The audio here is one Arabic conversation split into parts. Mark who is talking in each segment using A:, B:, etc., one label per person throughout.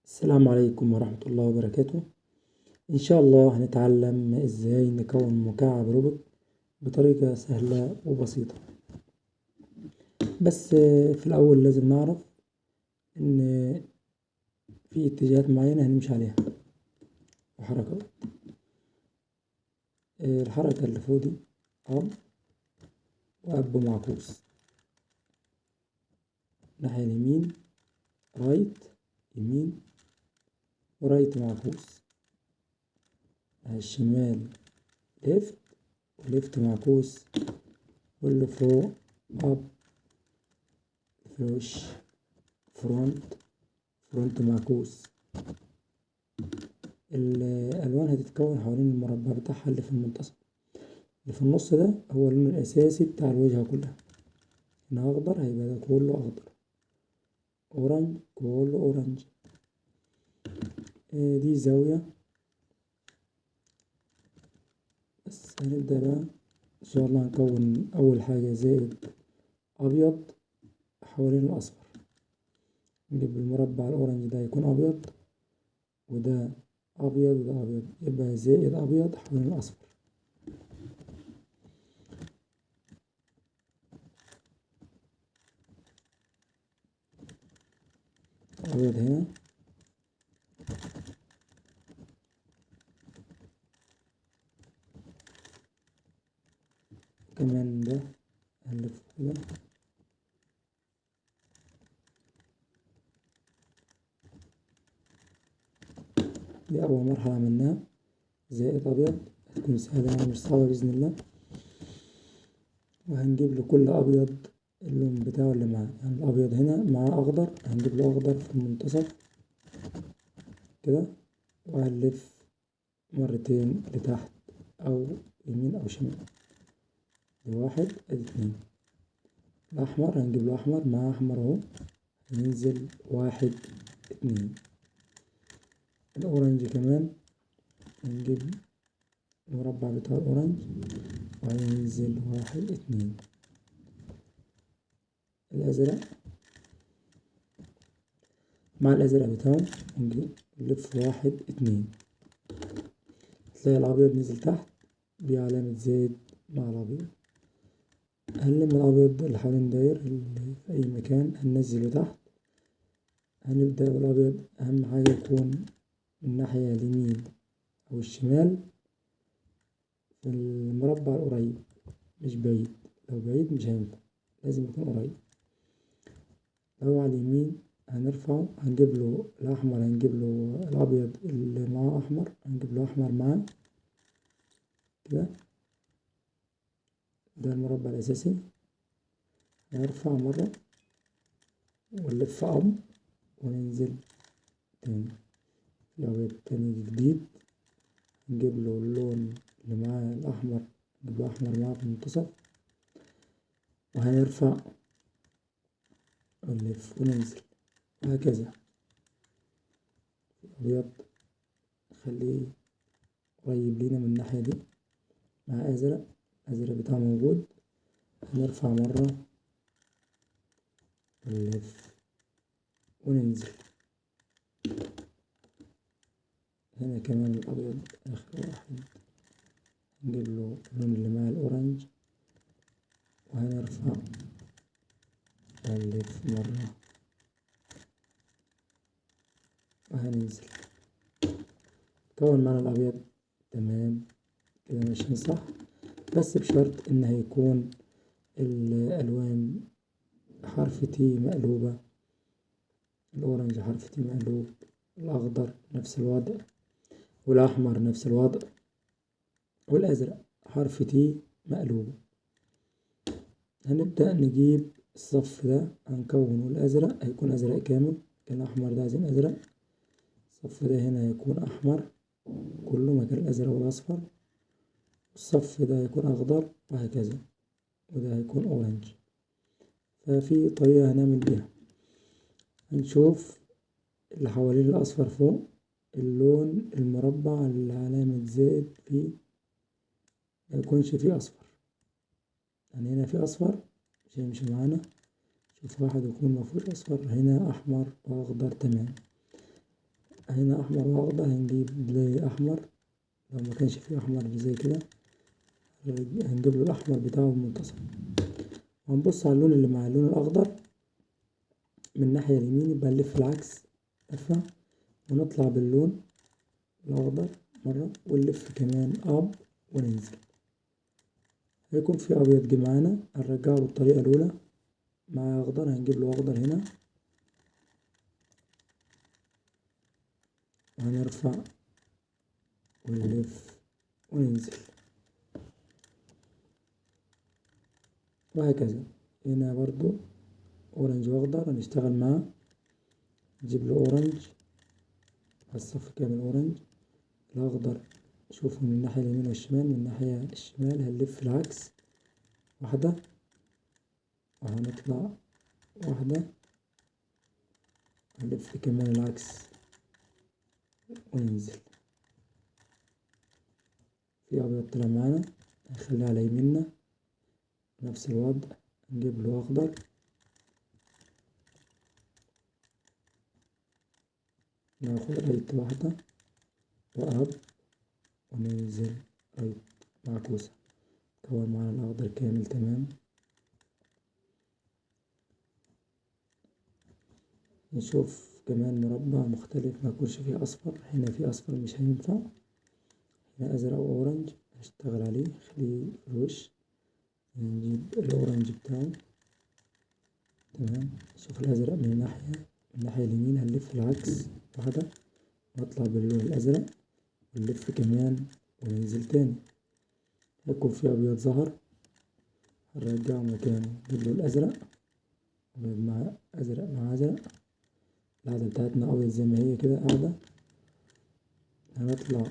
A: السلام عليكم ورحمة الله وبركاته. إن شاء الله هنتعلم إزاي نكون مكعب روبوت بطريقة سهلة وبسيطة. بس في الأول لازم نعرف إن في اتجاهات معينة هنمشي عليها وحركات. الحركة اللي فوق دي أب وأب معكوس، ناحية اليمين رايت يمين ورايت معكوس، على الشمال ليفت وليفت معكوس، واللي فوق أب في الوش فرونت معكوس. الألوان هتتكون حوالين المربع بتاعها اللي في المنتصف. اللي في النص ده هو اللون الأساسي بتاع الواجهة كلها. هنا أخضر هيبقى ده كله أخضر، أورنج كله أورنج. دي زاوية. بس هنبدأ بقى إن شاء الله هنكون أول حاجة زائد أبيض حوالين الأصفر. نجيب المربع الأورنج ده يكون أبيض، وده أبيض وده أبيض، يبقى زائد أبيض حوالين الأصفر. أبيض هنا كمان، ده هنلف كده. دي أول مرحلة عملناها زائد أبيض، هتكون سهلة يعني مش صعبة بإذن الله. وهنجيب لكل أبيض اللون بتاعه اللي معاه، يعني الأبيض هنا معاه أخضر، هنجيب له أخضر في المنتصف كده، وهنلف مرتين لتحت أو يمين أو شمال. دي واحد أدي اتنين. الأحمر هنجيب له أحمر معاه أحمر أهو، هننزل واحد اتنين. الأورنج كمان هنجيب المربع بتاع الأورنج وهننزل واحد اتنين. الأزرق مع الأزرق بتاعه نلف واحد اتنين، تلاقي الأبيض نزل تحت بعلامة زائد مع الأبيض. هنلم الأبيض اللي حوالين داير اللي في أي مكان هننزله تحت. هنبدأ بالأبيض، أهم حاجة يكون من الناحية اليمين أو الشمال في المربع القريب، مش بعيد. لو بعيد مش هينفع، لازم يكون قريب. لو على اليمين هنرفعه، هنجيب له الأحمر، هنجيب له الأبيض اللي معاه أحمر، هنجيب له أحمر معاه كده. ده المربع الأساسي. هنرفع مرة ونلف أب وننزل تاني. الأبيض التاني جديد نجيب له اللون اللي معاه الأحمر، نجيب له أحمر معاه في المنتصف، وهنرفع ونلف وننزل وهكذا. الأبيض نخليه قريب لينا من الناحية دي مع أزرق، الأزرق بتاعه موجود. هنرفع مرة ونلف وننزل. هنا كمان الأبيض آخر واحد، نجيب له اللون اللي مع الأورنج وهنرفع ونلف مرة وهننزل. كون معنا الأبيض تمام كده ماشيين صح، بس بشرط إن هيكون الألوان حرف تي مقلوبة. الأورنج حرف تي مقلوب، الأخضر نفس الوضع، والأحمر نفس الوضع، والأزرق حرف تي مقلوبة. هنبدأ نجيب الصف ده هنكونه. الأزرق هيكون أزرق كامل، الأحمر ده عايزين أزرق. الصف ده هنا هيكون أحمر كله مكان الأزرق والأصفر، الصف ده هيكون أخضر وهكذا، وده هيكون أورنج. ففي طريقة هنعمل بيها. هنشوف اللي حوالين الأصفر فوق، اللون المربع اللي علامة زائد فيه ميكونش فيه أصفر، يعني هنا فيه أصفر مش هيمشي معانا. شوف واحد يكون مفهوش أصفر، هنا أحمر وأخضر تمام. هنا احمر واخضر، هنجيب ليه احمر، لو ما كانش فيه احمر زي كده هنجيب له الاحمر بتاعه المنتصف، وهنبص على اللون اللي مع اللون الاخضر من الناحية اليمين، يبقى نلف العكس لفة ونطلع باللون الاخضر مرة ونلف كمان اب وننزل. هيكون في ابيض جه معانا، هنرجعه بالطريقة الاولى، مع اخضر هنجيب له اخضر هنا وهنرفع ونلف وننزل وهكذا. هنا برضو اورنج واخضر هنشتغل معاه، نجيب له اورنج على الصف كامل اورنج، الاخضر شوفوا من الناحية اليمين والشمال، من الناحية الشمال هنلف العكس واحدة وهنطلع واحدة، هنلف كمان العكس وننزل. في ابيض طلع معانا هنخليه على يميننا نفس الوضع، نجيب له اخضر ناخد ريت واحدة واب وننزل ريت معكوسة، كون معانا الاخضر كامل تمام. نشوف كمان مربع مختلف ما يكونش فيه اصفر، هنا فيه اصفر مش هينفع، هنا ازرق واورنج هنشتغل عليه، خليه في الوش، نجيب الاورنج بتاعه تمام. شوف الازرق من الناحية اليمين هنلف العكس واحدة ونطلع باللون الازرق ونلف كمان وننزل تاني، هيكون في ابيض ظهر هنرجعه مكانه، نجيب له الازرق ابيض مع ازرق مع ازرق، القاعدة بتاعتنا ابيض زي ما هي كده قاعدة، هنطلع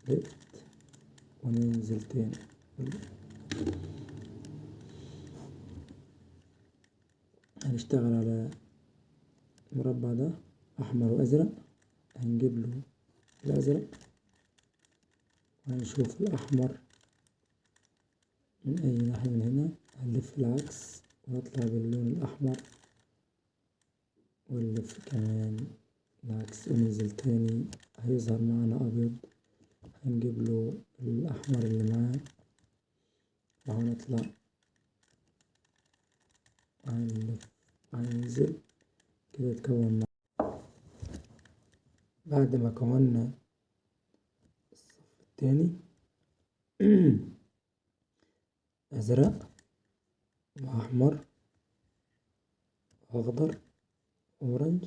A: لفت وننزل تاني. هنشتغل على المربع ده احمر وازرق، هنجيب له الازرق وهنشوف الاحمر من اي ناحية، من هنا هنلف العكس ونطلع باللون الاحمر ونلف كمان العكس وننزل تاني، هيظهر معانا ابيض، هنجيب له الاحمر اللي معاه وهنطلع هنلف هننزل كده اتكون معانا. بعد ما كونا الصف التاني ازرق واحمر واخضر اورنج،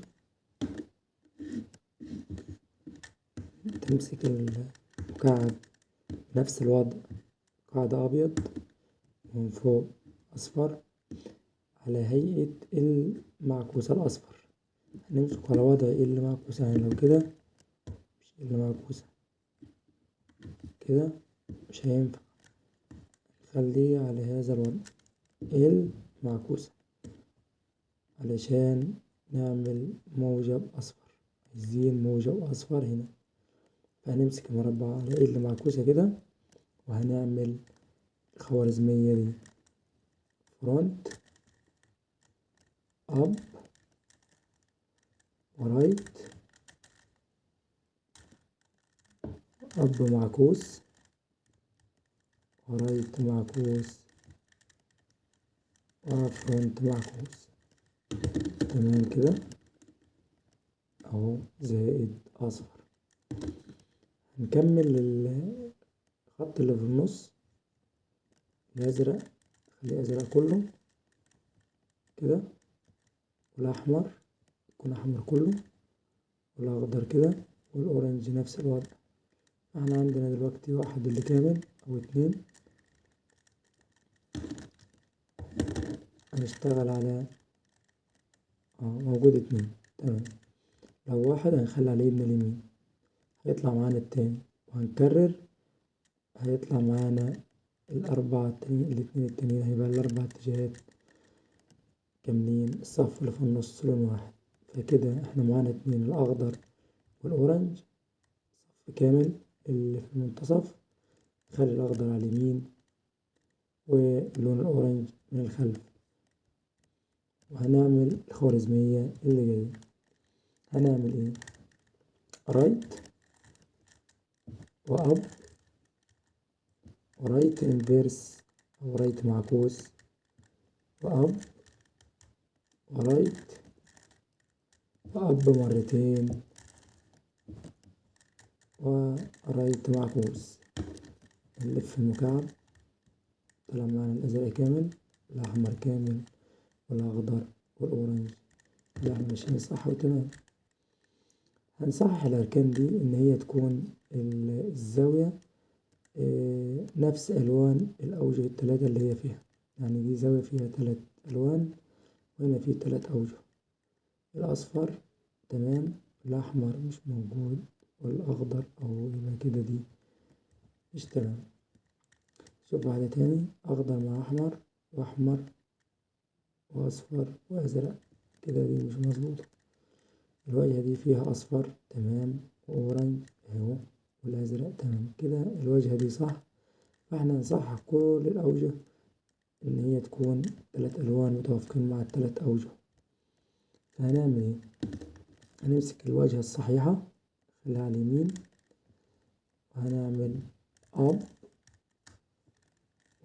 A: تمسك المكعب نفس الوضع، قاعدة ابيض ومن فوق اصفر على هيئة المعكوسة الاصفر، هنمسك على وضع المعكوسة، يعني لو كده مش المعكوسة كده مش هينفع، نخليه على هذا الوضع المعكوسة علشان نعمل موجب اصفر، عايزين موجب اصفر هنا، فهنمسك المربع على المعكوسة كده وهنعمل الخوارزمية دي فرونت اب ورايت اب معكوس ورايت معكوس وفرونت معكوس، تمام كده اهو زائد اصفر. هنكمل الخط اللي في النص الازرق، خليه ازرق كله كده، والاحمر يكون احمر كله، والاخضر كده، والاورنج نفس الوضع. احنا عندنا دلوقتي واحد اللي كامل او اتنين، هنشتغل على موجود اتنين تمام، لو واحد هنخلي عليه من اليمين هيطلع معانا التاني، وهنكرر هيطلع معانا الأربعة التانيين، الاتنين التانيين، هيبقى الأربع اتجاهات كاملين الصف اللي في النص لون واحد، فكده احنا معانا اتنين الأخضر والأورنج صف كامل، اللي في المنتصف نخلي الأخضر على اليمين ولون الأورنج من الخلف، وهنعمل الخوارزمية اللي جاية. هنعمل ايه؟ رايت واب ورايت انفيرس او رايت معكوس واب ورايت واب مرتين ورايت معكوس. نلف المكعب، طلع معنا الازرق كامل، الاحمر كامل، والاخضر والاورنج. لا احنا ماشيين صح وتمام. هنصحح الاركان دي ان هي تكون الزاوية نفس الوان الاوجه التلاتة اللي هي فيها، يعني دي زاوية فيها 3 الوان وهنا في 3 اوجه. الاصفر تمام، الاحمر مش موجود، والاخضر او يبقى كده دي مش تمام. شوف واحدة تاني، اخضر مع احمر واحمر واصفر وازرق، كده دي مش مظبوطة. الواجهة دي فيها اصفر تمام واورنج اهو والازرق تمام، كده الواجهة دي صح. فاحنا نصحح كل الاوجه ان هي تكون 3 الوان متوافقين مع ال3 اوجه. فهنعمل ايه؟ هنمسك الواجهة الصحيحة نخليها على اليمين، وهنعمل اب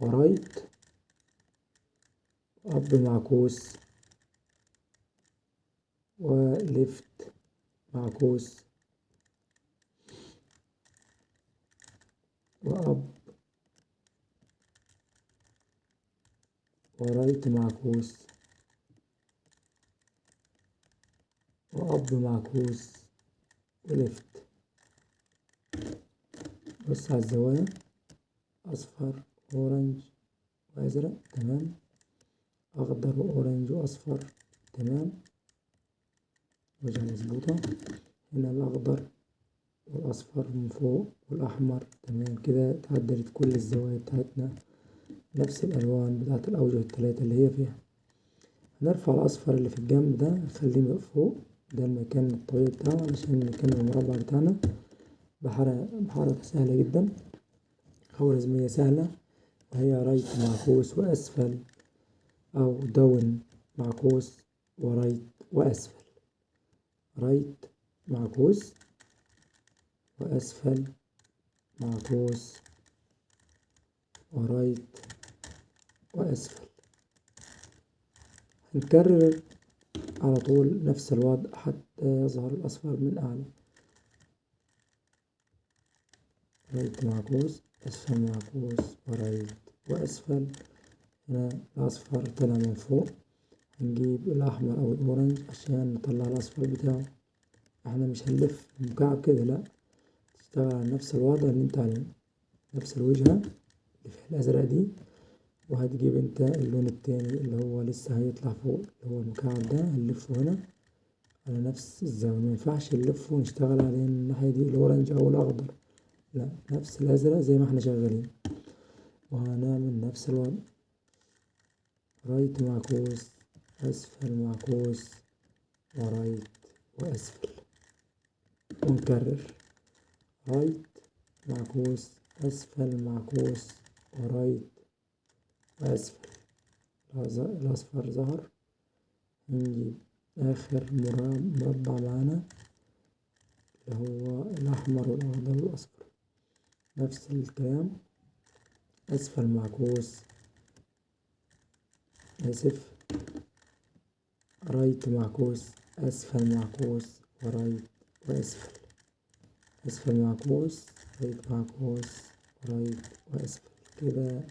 A: ورايت اب معكوس وليفت معكوس واب ورايت معكوس واب معكوس وليفت. بص على الزوايا، اصفر اورنج وازرق تمام، اخضر واورنج واصفر تمام، وجهة مظبوطة. هنا الاخضر والاصفر من فوق والاحمر تمام، كده اتعدلت كل الزوايا بتاعتنا نفس الالوان بتاعت الاوجه التلاتة اللي هي فيها. هنرفع الاصفر اللي في الجنب ده نخليه فوق، ده المكان الطبيعي بتاعه علشان نكمل المربع بتاعنا بحركة سهلة جدا، خوارزمية سهلة، وهي رايت معكوس واسفل او داون معكوس ورايت واسفل، رايت معكوس واسفل معكوس ورايت واسفل. هنكرر على طول نفس الوضع حتى يظهر الاصفر من اعلى، رايت معكوس اسفل معكوس ورايت واسفل. هنا الاصفر طلع من فوق، هنجيب الاحمر او الاورنج عشان نطلع الاصفر بتاعه. احنا مش هنلف المكعب كده، لا، تشتغل على نفس الوضع اللي انت عليه، نفس الوجهة اللي فيها الازرق دي، وهتجيب انت اللون التاني اللي هو لسه هيطلع فوق اللي هو المكعب ده، هنلفه هنا على نفس الزاوية. مينفعش نلفه ونشتغل عليه من الناحية دي الأورنج أو الأخضر، لا، نفس الأزرق زي ما احنا شغالين. وهنعمل نفس الوضع، رايت معكوس أسفل معكوس ورايت وأسفل، ونكرر رايت معكوس أسفل معكوس ورايت وأسفل. الأصفر ظهر، نجيب آخر مربع معانا اللي هو الأحمر والأخضر والأصفر، نفس الكلام، أسفل معكوس رايت معكوس أسفل معكوس ورايت وأسفل، أسفل معكوس رايت معكوس ورايت وأسفل. كده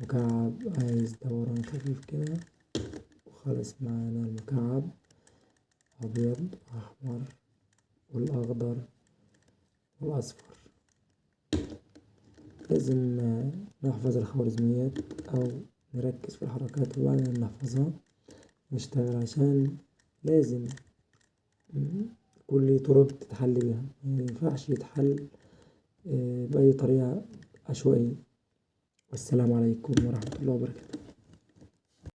A: مكعب عايز دوران خفيف كده، وخلص معانا المكعب أبيض وأحمر والأخضر والأصفر. لازم نحفظ الخوارزميات أو نركز في الحركات وبعدين نحفظها نشتغل، عشان لازم كل طرق تتحل بيها، مينفعش يتحل بأي طريقة عشوائية. والسلام عليكم ورحمة الله وبركاته.